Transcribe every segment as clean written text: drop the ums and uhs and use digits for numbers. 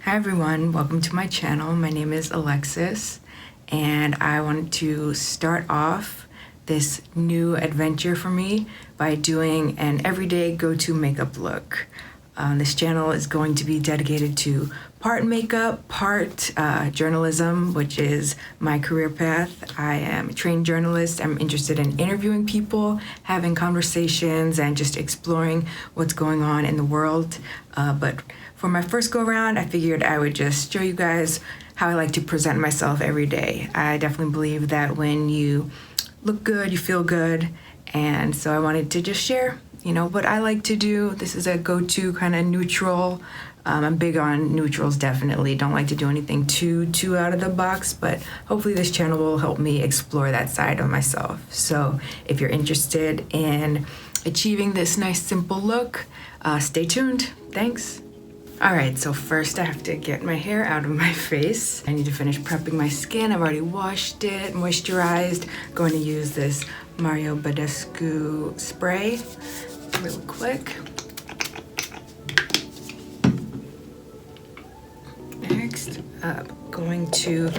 Hi everyone, welcome to my channel. My name is Alexis and I wanted to start off this new adventure for me by doing an everyday go-to makeup look. This channel is going to be dedicated to part makeup, part journalism, which is my career path. I am a trained journalist. I'm interested in interviewing people, having conversations, and just exploring what's going on in the world. But for my first go around, I figured I would just show you guys how I like to present myself every day. I definitely believe that when you look good, you feel good. And so I wanted to just share, what I like to do. This is a go-to kind of neutral. I'm big on neutrals, definitely. Don't like to do anything too out of the box, but hopefully this channel will help me explore that side of myself. So if you're interested in achieving this nice, simple look, stay tuned. Thanks. All right, so first I have to get my hair out of my face. I need to finish prepping my skin. I've already washed it, moisturized. Going to use this Badescu spray really quick. Next up, going to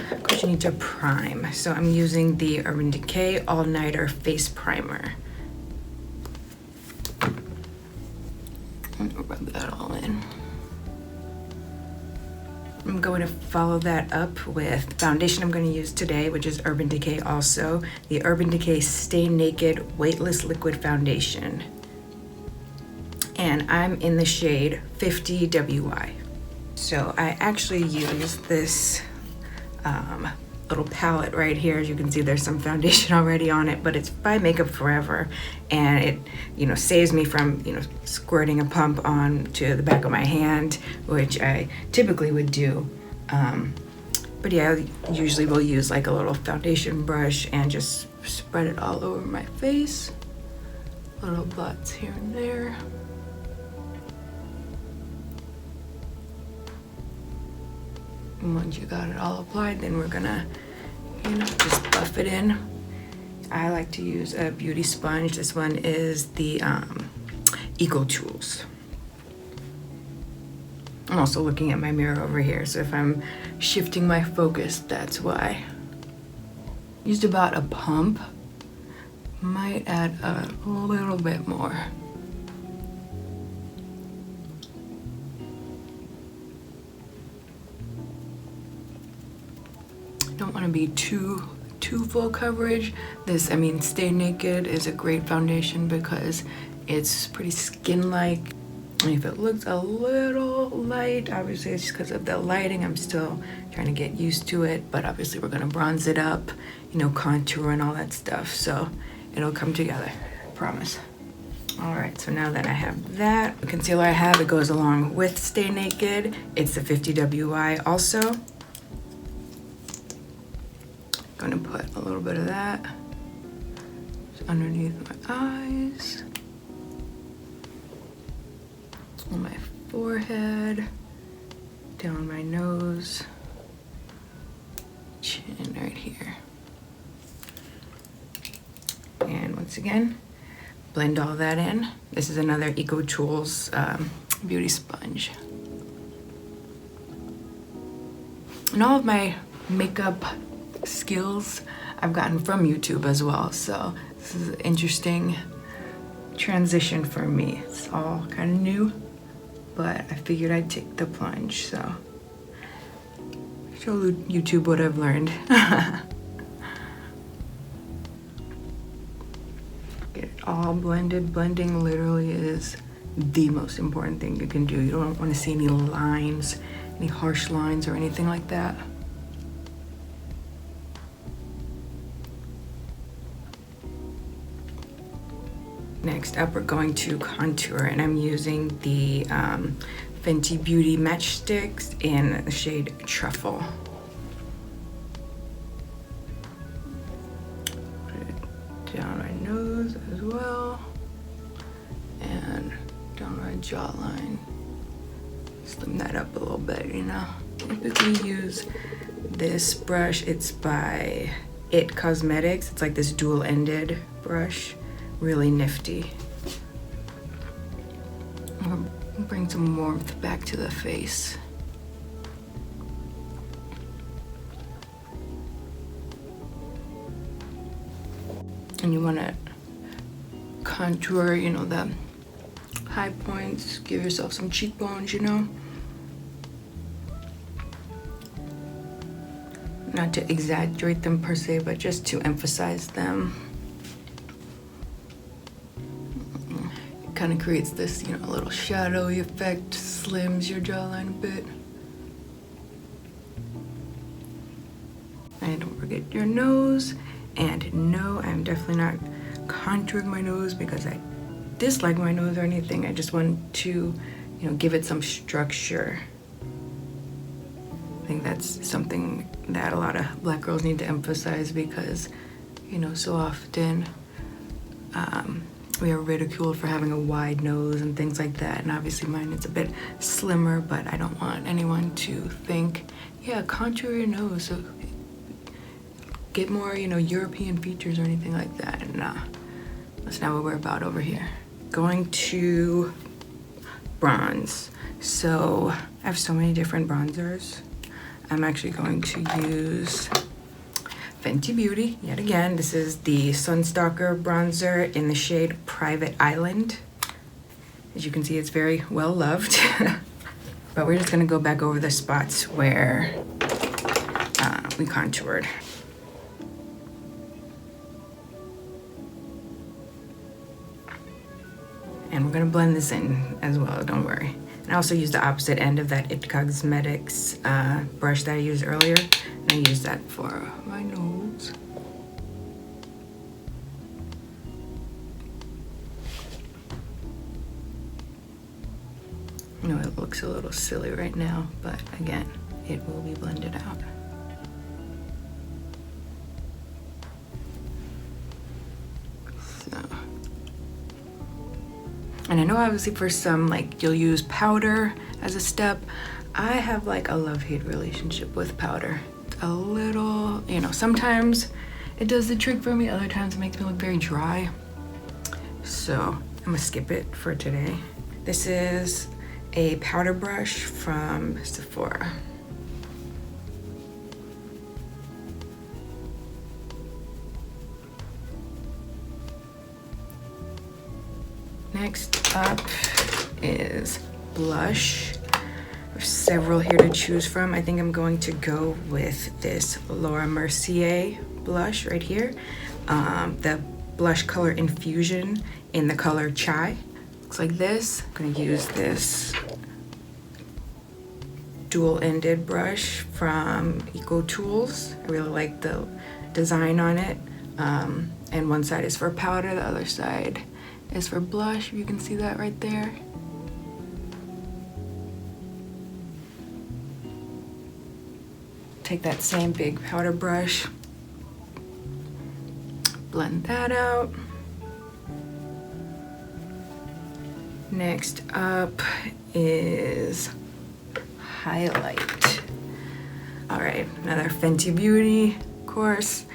need to prime. So I'm using the Urban Decay All Nighter Face Primer. I'm gonna rub that all in. I'm going to follow that up with the foundation I'm going to use today, which is Urban Decay also. The Urban Decay Stay Naked Weightless Liquid Foundation. And I'm in the shade 50 WY. So I actually use this little palette right here. As you can see, there's some foundation already on it, but it's by Makeup Forever. And it, saves me from, squirting a pump onto the back of my hand, which I typically would do. But yeah, I usually will use like a little foundation brush and just spread it all over my face. Little blots here and there. And once you got it all applied, then we're gonna, just buff it in. I like to use a beauty sponge. This one is the Eco Tools. I'm also looking at my mirror over here, so if I'm shifting my focus, that's why. Used about a pump. Might add a little bit more. Don't want to be too full coverage. This, Stay Naked is a great foundation because it's pretty skin-like. And if it looks a little light, obviously it's because of the lighting. I'm still trying to get used to it, but obviously we're gonna bronze it up, contour and all that stuff. So it'll come together, I promise. All right, so now that I have that, the concealer I have, it goes along with Stay Naked. It's the 50 WY also. Gonna put a little bit of that underneath my eyes, on my forehead, down my nose, chin right here. And once again, blend all that in. This is another Eco Tools beauty sponge. And all of my makeup skills I've gotten from YouTube as well, so this is an interesting transition for me. It's all kind of new, but I figured I'd take the plunge, so show YouTube what I've learned. Get it all blended. Blending literally is the most important thing you can do. You don't want to see any lines, any harsh lines or anything like that. Next up, we're going to contour, and I'm using the Fenty Beauty Matchsticks in the shade Truffle. Put it down my nose as well, and down my jawline. Slim that up a little bit, Typically use this brush. It's by It Cosmetics. It's like this dual-ended brush. Really nifty. I'm gonna bring some warmth back to the face. and you want to contour, you know, the high points, give yourself some cheekbones, you know. Not to exaggerate them per se, but just to emphasize them. It kind of creates this, you know, little shadowy effect, slims your jawline a bit. And don't forget your nose. And no, I'm definitely not contouring my nose because I dislike my nose or anything. I just want to, you know, give it some structure. I think that's something that a lot of Black girls need to emphasize because, you know, so often we are ridiculed for having a wide nose and things like that. And obviously mine is a bit slimmer, but I don't want anyone to think, yeah, contour your nose, so get more, you know, European features or anything like that. Nah, that's not what we're about over here. Going to bronze. So I have so many different bronzers. I'm actually going to use Fenty Beauty yet again. This is the Stalk'r bronzer in the shade Private Island. As you can see, it's very well loved. But we're just gonna go back over the spots where we contoured. And we're gonna blend this in as well, don't worry. And I also used the opposite end of that It Cosmetics brush that I used earlier. And I used that for my nose. I know it looks a little silly right now, but again, it will be blended out. And I know obviously for some, like, you'll use powder as a step. I have like a love-hate relationship with powder. A little, you know, sometimes it does the trick for me, other times it makes me look very dry. So I'm gonna skip it for today. This is a powder brush from Sephora. Next up is blush. There's several here to choose from. I think I'm going to go with this Laura Mercier blush right here. The blush color Infusion in the color Chai. Looks like this. I'm gonna use this dual-ended brush from Eco Tools. I really like the design on it. And one side is for powder, the other side is for blush. You can see that right there. Take that same big powder brush, blend that out. Next up is highlight. All right, another Fenty Beauty, of course.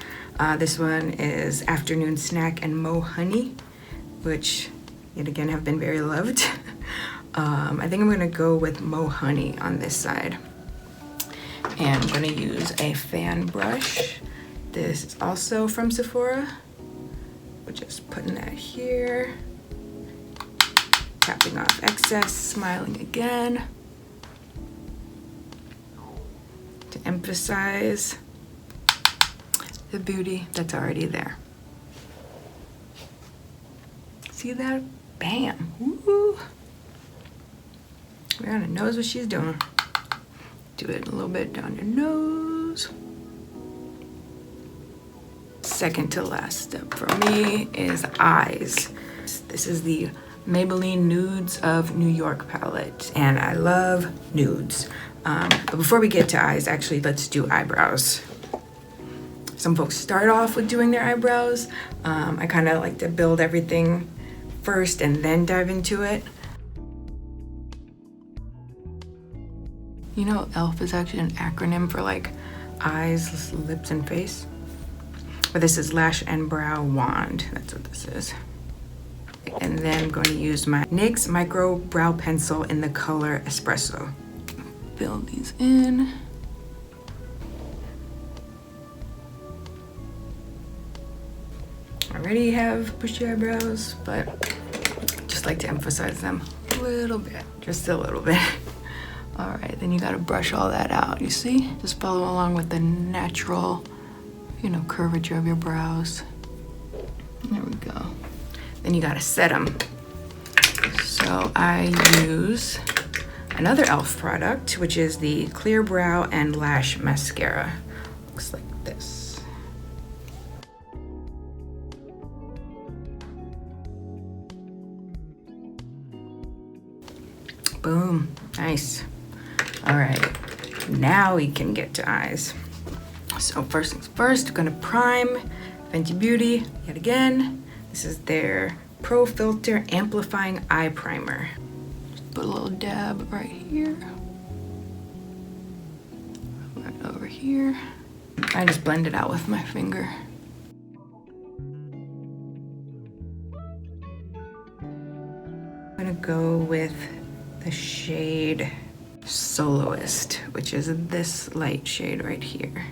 This one is Afternoon Snack and Mo Honey, which yet again have been very loved. I think I'm gonna go with Mo Honey on this side. And I'm gonna use a fan brush. This is also from Sephora. We're just putting that here. Tapping off excess, smiling again. To emphasize the beauty that's already there. See that? Bam. Woo. Rihanna knows what she's doing. Do it a little bit down your nose. Second to last step for me is eyes. This is the Maybelline Nudes of New York palette, and I love nudes. But before we get to eyes, actually, let's do eyebrows. Some folks start off with doing their eyebrows. I kind of like to build everything first and then dive into it. You know, ELF is actually an acronym for like eyes, lips, and face. But this is Lash and Brow Wand. That's what this is. And then I'm going to use my NYX Microbrow Pencil in the color Espresso. Fill these in. All already have bushy eyebrows, but just like to emphasize them a little bit, just a little bit. All right, then you gotta brush all that out, you see? Just follow along with the natural, you know, curvature of your brows. There we go. Then you gotta set them. So I use another e.l.f. product, which is the Clear Brow and Lash Mascara. Looks like this. Boom, nice. All right, now we can get to eyes. So first things first, I'm gonna prime Fenty Beauty yet again. This is their Pro Filt'r Amplifying Eye Primer. Just put a little dab right here. Right over here. I just blend it out with my finger. I'm gonna go with the shade Soloist, which is this light shade right here.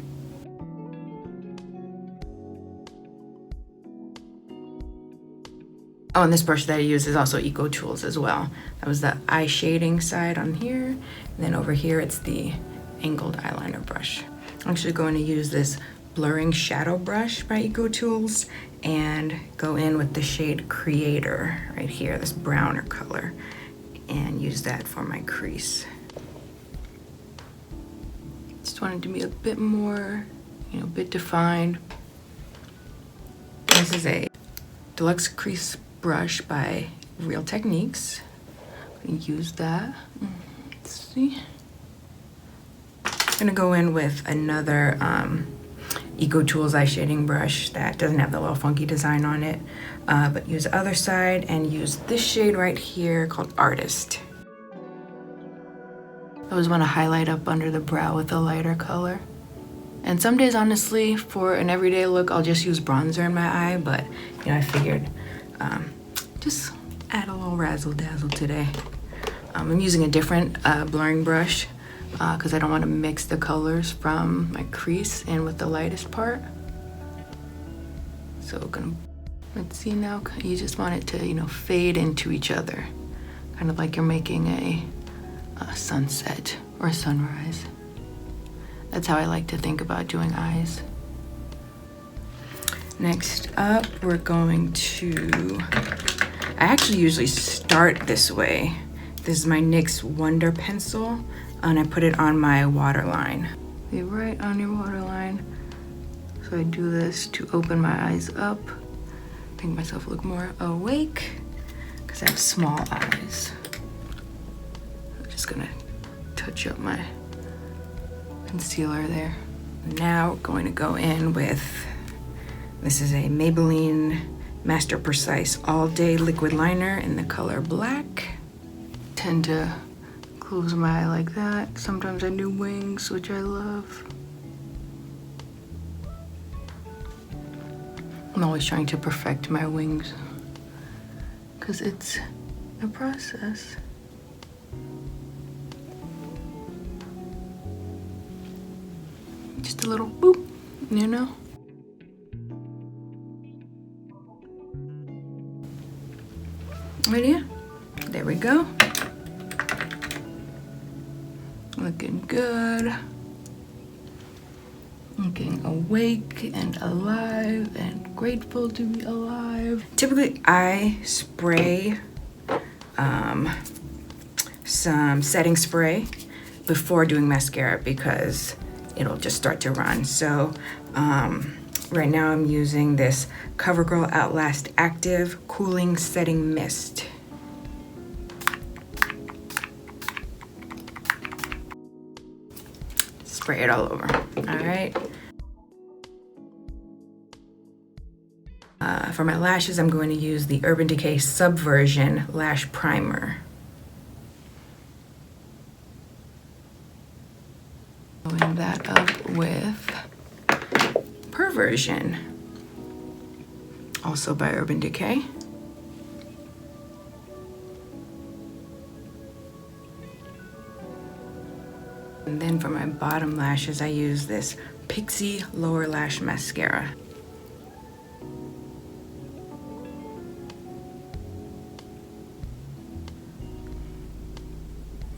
Oh, and this brush that I use is also Eco Tools as well. That was the eye shading side on here. And then over here, it's the angled eyeliner brush. I'm actually going to use this blurring shadow brush by Eco Tools and go in with the shade Creator right here, this browner color, and use that for my crease. Just wanted to be a bit more, you know, a bit defined. This is a deluxe crease brush by Real Techniques. I'm gonna use that. Let's see. I'm gonna go in with another Eco Tools eye shading brush that doesn't have the little funky design on it, but use the other side and use this shade right here called Artist. I always want to highlight up under the brow with a lighter color. And some days, honestly, for an everyday look, I'll just use bronzer in my eye, but you know, I figured just add a little razzle dazzle today. I'm using a different blurring brush because I don't want to mix the colors from my crease in with the lightest part. So let's see now, you just want it to, you know, fade into each other. Kind of like you're making a sunset or sunrise. That's how I like to think about doing eyes. Next up, we're going to, I actually usually start this way. This is my NYX Wonder Pencil, and I put it on my waterline. Right on your waterline. So I do this to open my eyes up, make myself look more awake, because I have small eyes. I'm just gonna touch up my concealer there. Now going to go in with, this is a Maybelline Master Precise All Day Liquid Liner in the color Black. Tend to close my eye like that. Sometimes I do wings, which I love. I'm always trying to perfect my wings because it's a process. Just a little boop, you know? Right here. There we go. Looking good. Looking awake and alive and grateful to be alive. Typically, I spray some setting spray before doing mascara because it'll just start to run. So right now I'm using this Covergirl Outlast Active Cooling Setting Mist. Spray it all over. All right. For my lashes, I'm going to use the Urban Decay Subversion Lash Primer. Following that up with Perversion, also by Urban Decay. And then for my bottom lashes, I use this Pixie Lower Lash Mascara.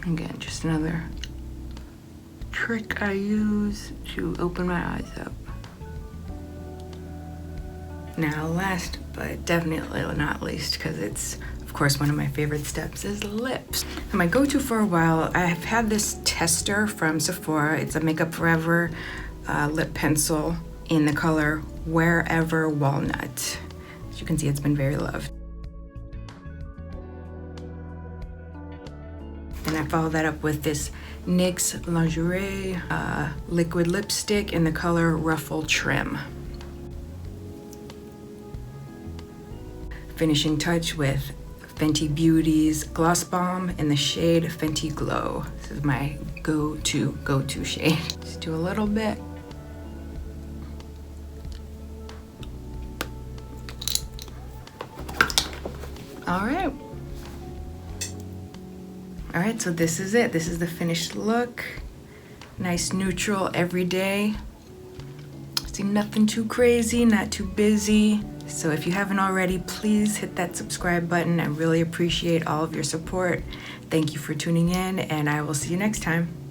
Again, just another trick I use to open my eyes up. Now, last but definitely not least, because it's of course one of my favorite steps, is lips. And my go-to for a while, I have had this tester from Sephora. It's a Makeup Forever lip pencil in the color Wherever Walnut. As you can see, it's been very loved. And I follow that up with this NYX Lingerie liquid lipstick in the color Ruffle Trim. Finishing touch with Fenty Beauty's Gloss Bomb in the shade Fenty Glow. This is my go-to shade. Just do a little bit. All right, so this is it. This is the finished look. Nice neutral, everyday. See, nothing too crazy, not too busy. So if you haven't already, please hit that subscribe button. I really appreciate all of your support. Thank you for tuning in, and I will see you next time.